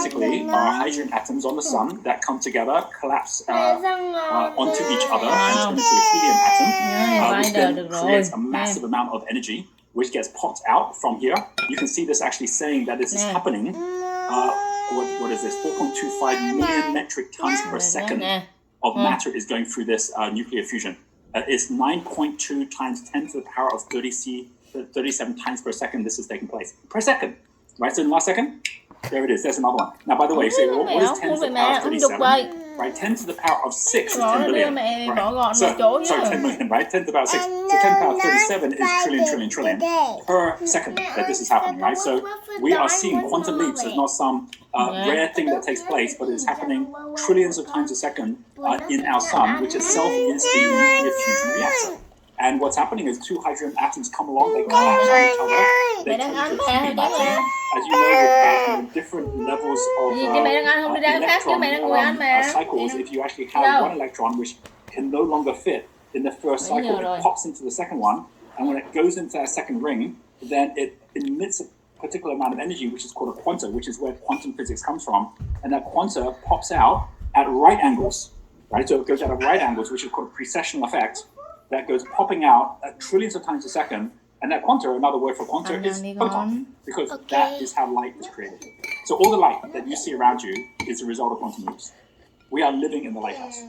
basically are hydrogen atoms on the sun that come together, collapse onto each other and turn into a helium atom, which then creates a massive amount of energy, which gets popped out from here. You can see this actually saying that this is happening. What is this? 4.25 million metric tons per second of matter is going through this nuclear fusion. It's 9.2 times 10 to the power of 37 times per second this is taking place. Per second. Right, so in the last second, there it is. There's another one. Now, by the way, so what is 10 to the power of 37? Right, 10 to the power of 6 is 10 billion. Right? So 10 million, right? 10 to the power of 6. So 10 to the power of 37 is trillion per second that this is happening, right? So we are seeing quantum leaps. It's not some rare thing that takes place, but it's happening trillions of times a second in our sun, which itself is the nuclear fusion reactor. And what's happening is two hydrogen atoms come along, they collapse on each other, they turn into a helium atom. As you know, with different levels of electron cycles, if you actually have one electron which can no longer fit in the first cycle, it pops into the second one, and when it goes into that second ring, then it emits a particular amount of energy, which is called a quanta, which is where quantum physics comes from, and that quanta pops out at right angles, right? So it goes out at right angles, which is called a precessional effect, that goes popping out at trillions of times a second, and that quanta, another word for quanta, is photon, because that is how light is created. So all the light that you see around you is a result of quantum leaps. We are living in the lighthouse.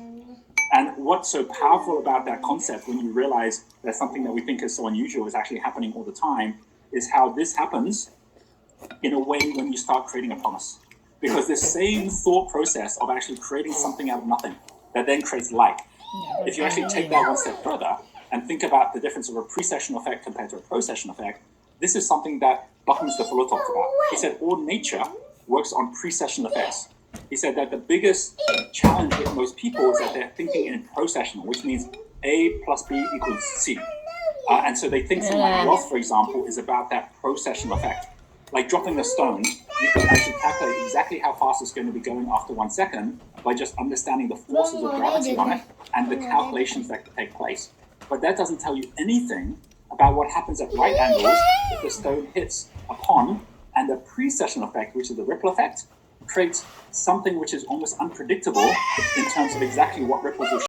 And what's so powerful about that concept, when you realize that something that we think is so unusual is actually happening all the time, is how this happens in a way when you start creating a promise. Because this same thought process of actually creating something out of nothing that then creates light, if you actually take that one step further and think about the difference of a precessional effect compared to a processional effect, this is something that Buckminster Fuller talked about. He said all nature works on precessional effects. He said that the biggest challenge with most people is that they're thinking in processional, which means A plus B equals C. And so they think something like wealth, for example, is about that processional effect. Like dropping a stone, you can actually calculate exactly how fast it's going to be going after 1 second by just understanding the forces of gravity on it and the calculations that take place. But that doesn't tell you anything about what happens at right angles if the stone hits a pond, and the precessional effect, which is the ripple effect, creates something which is almost unpredictable in terms of exactly what ripples will